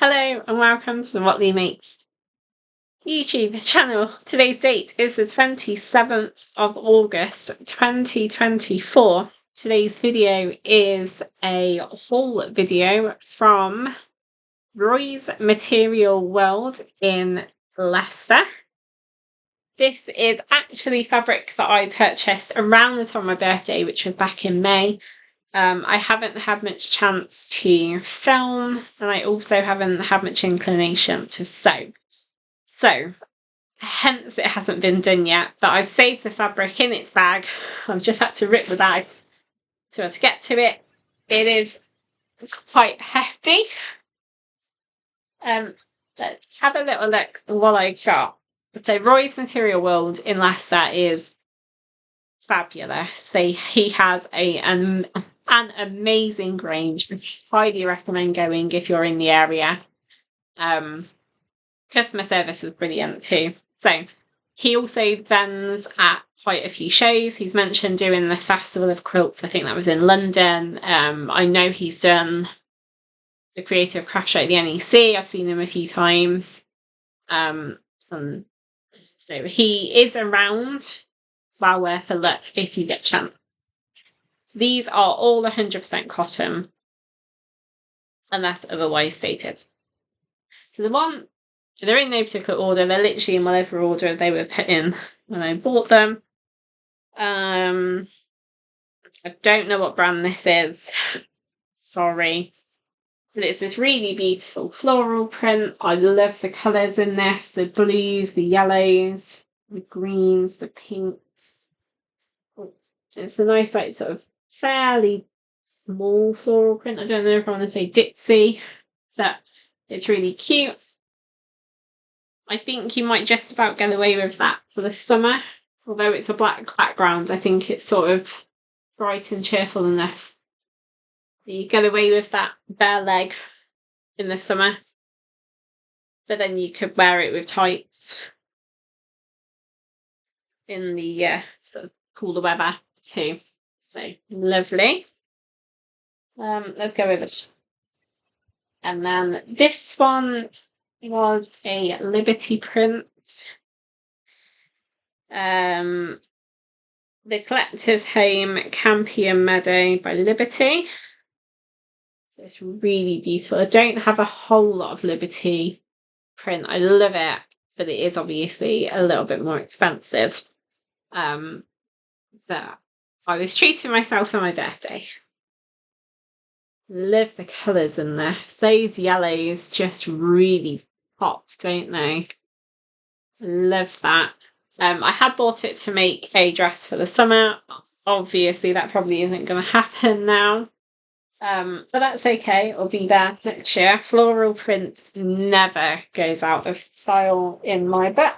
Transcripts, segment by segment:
Hello and welcome to the What Leigh Makes YouTube channel. Today's date is the 27th of August 2024. Today's video is a haul video from Roy's Material World in Leicester. This is actually fabric that I purchased around the time of my birthday, which was back in May. I haven't had much chance to film, and I also haven't had much inclination to sew. So, hence it hasn't been done yet, but I've saved the fabric in its bag. I've just had to rip the bag to be able to get to it. It is quite hefty. Let's have a little look what I got. So Roy's Material World in Leicester is fabulous. He has an amazing range. I highly recommend going if you're in the area. Customer service is brilliant too. So he also vends at quite a few shows. He's mentioned doing the Festival of Quilts. I think that was in London. I know he's done the Creative Craft Show at the NEC. I've seen him a few times. So he is around. Well worth a look if you get a chance. These are all 100% cotton, unless otherwise stated. So they're in no particular order. They're literally in whatever order they were put in when I bought them. I don't know what brand this is. Sorry. But it's this really beautiful floral print. I love the colours in this. The blues, the yellows, the greens, the pinks. It's a nice, like, sort of fairly small floral print. I don't know if I want to say ditzy, but it's really cute. I think you might just about get away with that for the summer. Although it's a black background, I think it's sort of bright and cheerful enough. You get away with that bare leg in the summer. But then you could wear it with tights in the sort of cooler weather too. So lovely. Let's go with it. And then this one was a Liberty print. The Collector's Home Campion Meadow by Liberty. So it's really beautiful. I don't have a whole lot of Liberty print. I love it, but it is obviously a little bit more expensive. But I was treating myself for my birthday. Love the colours in this. Those yellows just really pop, don't they? Love that. I had bought it to make a dress for the summer. Obviously, that probably isn't going to happen now. But that's okay. It'll be there next year. Floral print never goes out of style in my book.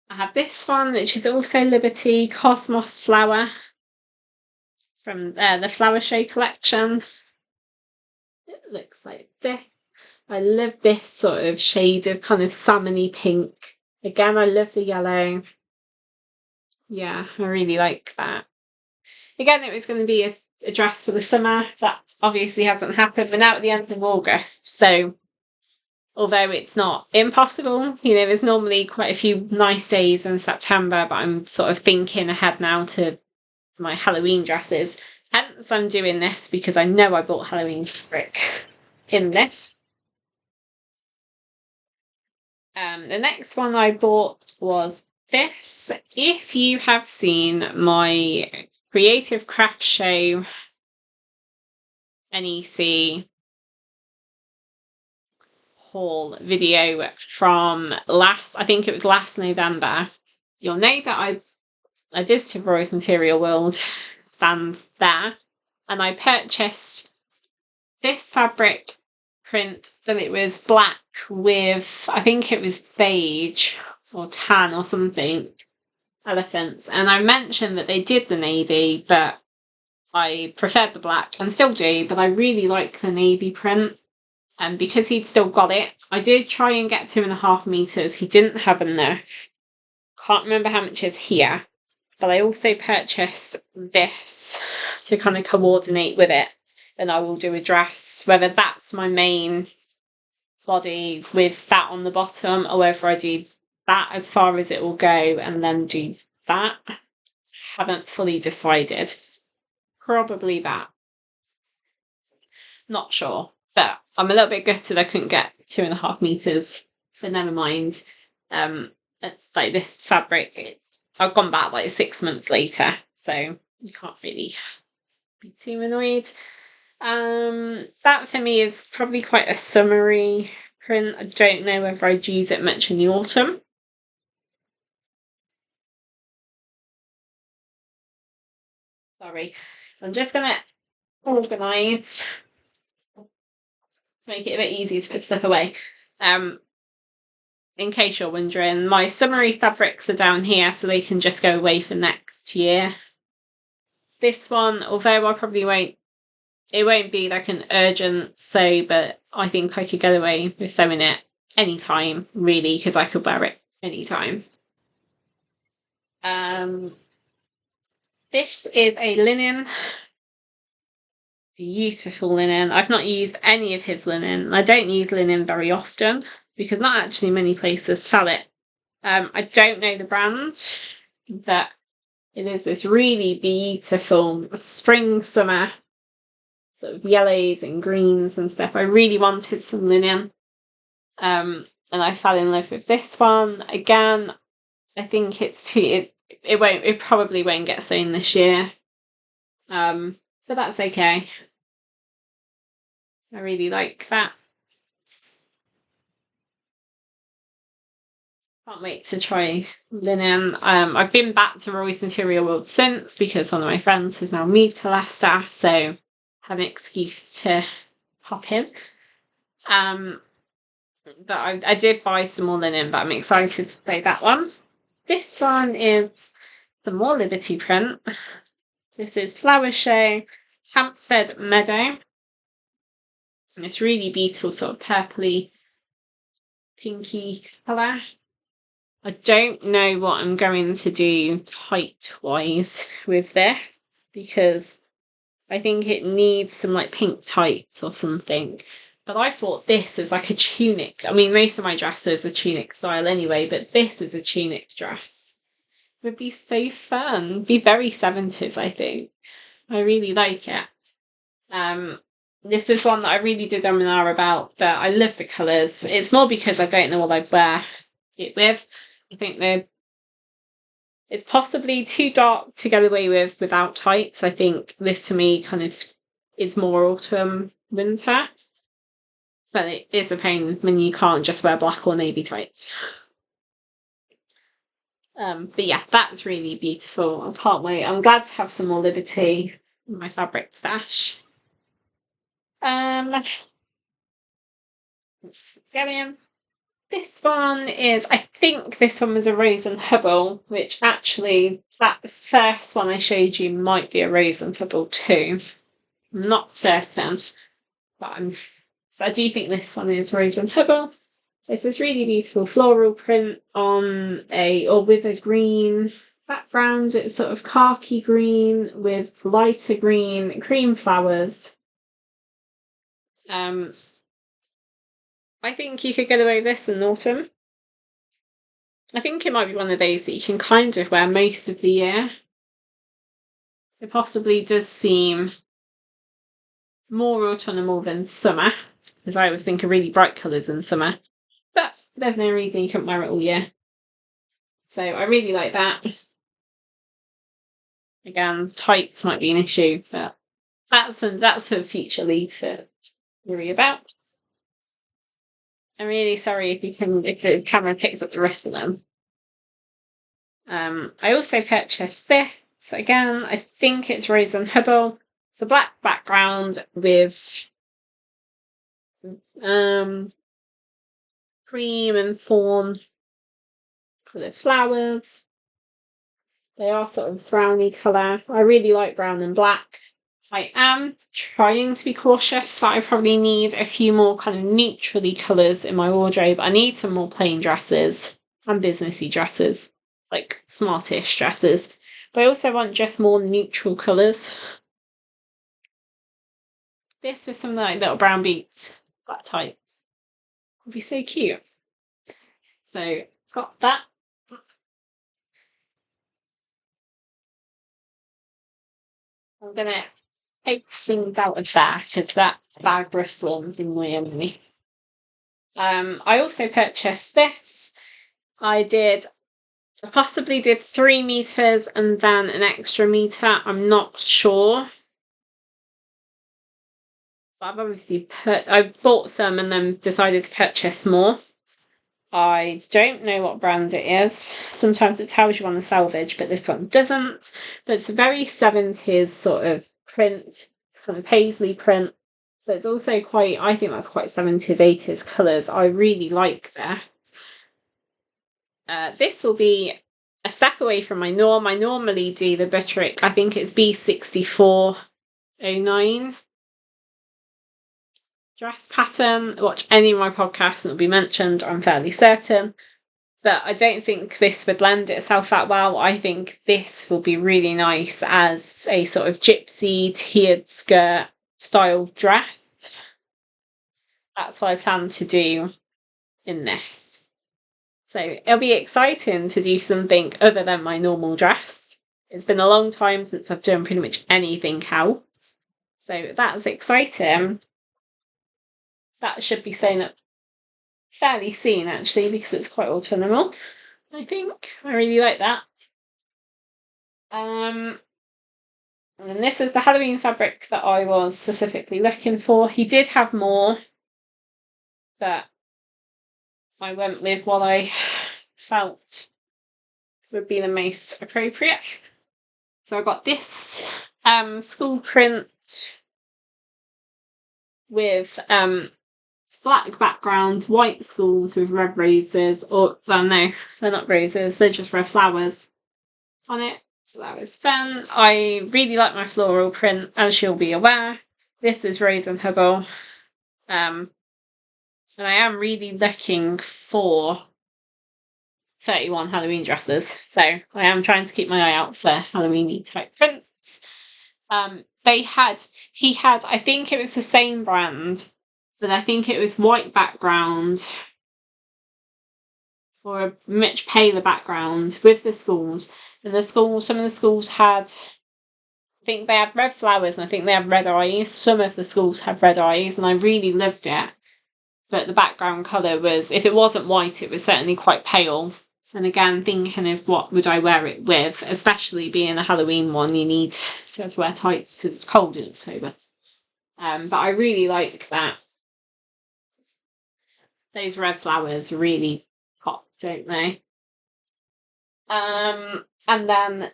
I have this one, which is also Liberty Cosmos Flower from the Flower Show collection. It looks like this. I love this sort of shade of kind of salmony pink. Again, I love the yellow. Yeah, I really like that. Again, it was going to be a dress for the summer. That obviously hasn't happened. We're now at the end of August, so although it's not impossible, there's normally quite a few nice days in September, but I'm sort of thinking ahead now to my Halloween dresses. Hence, I'm doing this because I know I bought Halloween fabric in this. The next one I bought was this. If you have seen my Creative Craft Show NEC haul video from I think it was last November, you'll know that I visited Roy's Material World stands there, and I purchased this fabric print that it was black with, I think it was beige or tan or something, elephants. And I mentioned that they did the navy, but I preferred the black and still do, but I really like the navy print. And because he'd still got it, I did try and get 2.5 meters. He didn't have enough. Can't remember how much is here. But I also purchased this to kind of coordinate with it. then I will do a dress, whether that's my main body with that on the bottom, or whether I do that as far as it will go and then do that. Haven't fully decided. Probably that. Not sure. But I'm a little bit gutted I couldn't get 2.5 meters. But never mind. It's like this fabric, I've gone back like 6 months later, so you can't really be too annoyed. That for me is probably quite a summery print. I don't know whether I'd use it much in the autumn. Sorry, I'm just gonna organise to make it a bit easier to put stuff away. In case you're wondering, my summery fabrics are down here so they can just go away for next year. This one, although I probably won't, it won't be like an urgent sew, but I think I could get away with sewing it anytime, really, because I could wear it anytime. This is a linen. Beautiful linen. I've not used any of his linen. I don't use linen very often because not actually many places sell it. I don't know the brand, but it is this really beautiful spring, summer, sort of yellows and greens and stuff. I really wanted some linen. And I fell in love with this one. Again, I think it probably won't get sewn this year. But that's okay. I really like that. Can't wait to try linen. I've been back to Roy's Material World since because one of my friends has now moved to Leicester, so I have an excuse to hop in. But I did buy some more linen, but I'm excited to play that one. This one is the more Liberty print. This is Flower Show Hampstead Meadow. And it's really beautiful, sort of purpley, pinky colour. I don't know what I'm going to do height-wise with this because I think it needs some like pink tights or something. But I thought this is like a tunic. I mean, most of my dresses are tunic style anyway, but this is a tunic dress. It would be so fun. Be very 70s, I think. I really like it. This is one that I really did an hour about, but I love the colours. It's more because I don't know what I'd wear it with. I think it's possibly too dark to get away with without tights. I think this to me kind of is more autumn, winter. But it is a pain when you can't just wear black or navy tights. But yeah, that's really beautiful. I can't wait. I'm glad to have some more Liberty in my fabric stash. This one is, I think this one was a Rose and Hubble, which actually, that first one I showed you might be a Rose and Hubble too. I'm not certain, but so I do think this one is Rose and Hubble. It's this really beautiful floral print with a green background. It's sort of khaki green with lighter green, cream flowers. I think you could get away with this in autumn. I think it might be one of those that you can kind of wear most of the year. It possibly does seem more autumnal than summer, because I always think of really bright colours in summer. But there's no reason you couldn't wear it all year. So I really like that. Again, tights might be an issue, but that's for future Leigh to worry about. I'm really sorry if the camera picks up the rest of them. I also purchased this. Again, I think it's Rose and Hubble. It's a black background with cream and fawn coloured flowers. They are sort of browny colour. I really like brown and black. I am trying to be cautious that I probably need a few more kind of neutrally colours in my wardrobe. I need some more plain dresses and businessy dresses, like smartish dresses. But I also want just more neutral colours. this with some like little brown beads, black tights. Would be so cute. So got that. I'm gonna take things out of there because that bag bristles in my enemy. I also purchased this. I possibly did 3 meters and then an extra meter. I'm not sure. But I've obviously I bought some and then decided to purchase more. I don't know what brand it is. Sometimes it tells you on the selvage, but this one doesn't. But it's a very 70s sort of print. It's kind of paisley print. But it's also quite, I think that's quite 70s, 80s colours. I really like that. This will be a step away from my norm. I normally do the Butterick, I think it's B6409 dress pattern. Watch any of my podcasts and it'll be mentioned, I'm fairly certain. But I don't think this would lend itself that well. I think this will be really nice as a sort of gypsy tiered skirt style dress. That's what I plan to do in this. So it'll be exciting to do something other than my normal dress. It's been a long time since I've done pretty much anything else. So that's exciting. That should be sewn up fairly soon, actually, because it's quite autumnal, I think. I really like that. And then this is the Halloween fabric that I was specifically looking for. He did have more, but I went with what I felt would be the most appropriate. So I got this school print with black background, white schools with red roses, or, well, no, they're not roses, they're just red flowers on it. So that was fun. I really like my floral print, as you'll be aware. This is Rose and Hubble. And I am really looking for 31 Halloween dresses. So I am trying to keep my eye out for Halloween-y type prints. He had, I think it was the same brand, but I think it was white background or a much paler background with the schools. And some of the schools had, I think they had red flowers and I think they had red eyes. Some of the schools had red eyes and I really loved it. But the background colour was, if it wasn't white, it was certainly quite pale. And again, thinking of what would I wear it with, especially being a Halloween one, you need to wear tights because it's cold in October. But I really like that. Those red flowers really pop, don't they? And then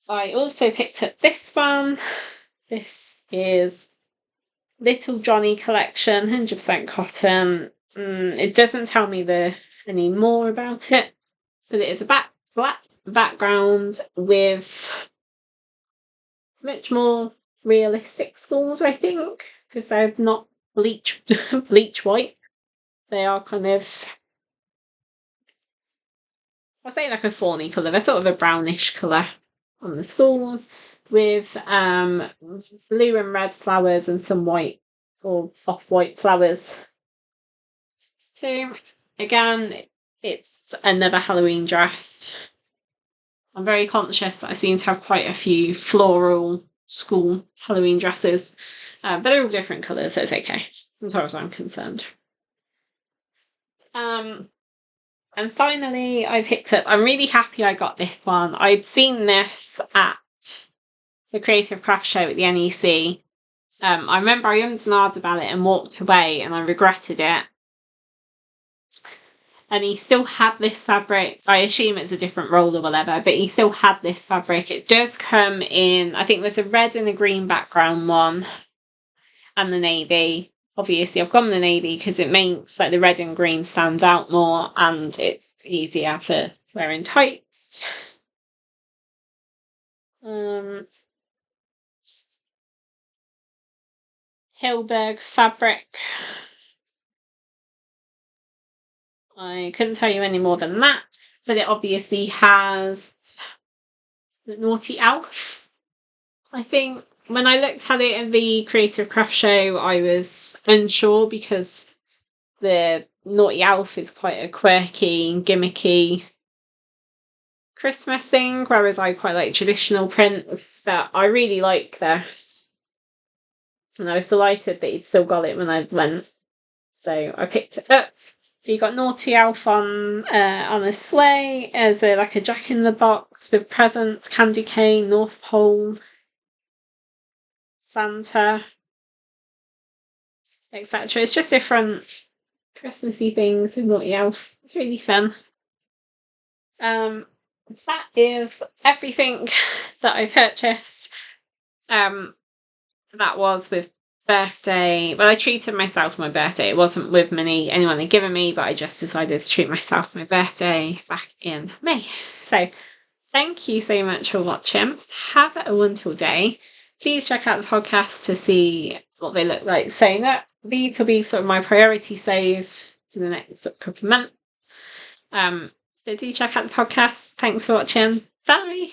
I also picked up this one. This is Little Johnny collection, 100% cotton. It doesn't tell me any more about it, but it is a black background with much more realistic schools, I think, because they're not bleach white. They are kind of, I'll say like a fawny colour. They're sort of a brownish colour on the schools with blue and red flowers and some white or off-white flowers. So again, it's another Halloween dress. I'm very conscious that I seem to have quite a few floral school Halloween dresses, but they're all different colours, so it's okay, as far as I'm concerned. And finally, I'm really happy I got this one. I'd seen this at the Creative Craft Show at the NEC. I remember I ummed and ahed about it and walked away and I regretted it. And he still had this fabric. I assume it's a different roll or whatever, but he still had this fabric. It does come in, I think there's a red and a green background one and the navy. Obviously, I've gone the navy because it makes like the red and green stand out more and it's easier for wearing tights. Hilberg fabric. I couldn't tell you any more than that, but it obviously has the Naughty Elf, I think. when I looked at it in the Creative Craft Show, I was unsure because the Naughty Elf is quite a quirky and gimmicky Christmas thing, whereas I quite like traditional prints. But I really like this, and I was delighted that he'd still got it when I went, so I picked it up. So you got Naughty Elf on a sleigh as like a Jack in the Box with presents, candy cane, North Pole, Santa, etc. It's just different Christmassy things with Naughty Elf. It's really fun. That is everything that I purchased. That was with birthday. Well, I treated myself for my birthday. It wasn't with anyone had given me, but I just decided to treat myself for my birthday back in May. So thank you so much for watching. Have a wonderful day. Please check out the podcast to see what they look like. So that these will be sort of my priority stays for the next couple of months. But do check out the podcast. Thanks for watching. Bye.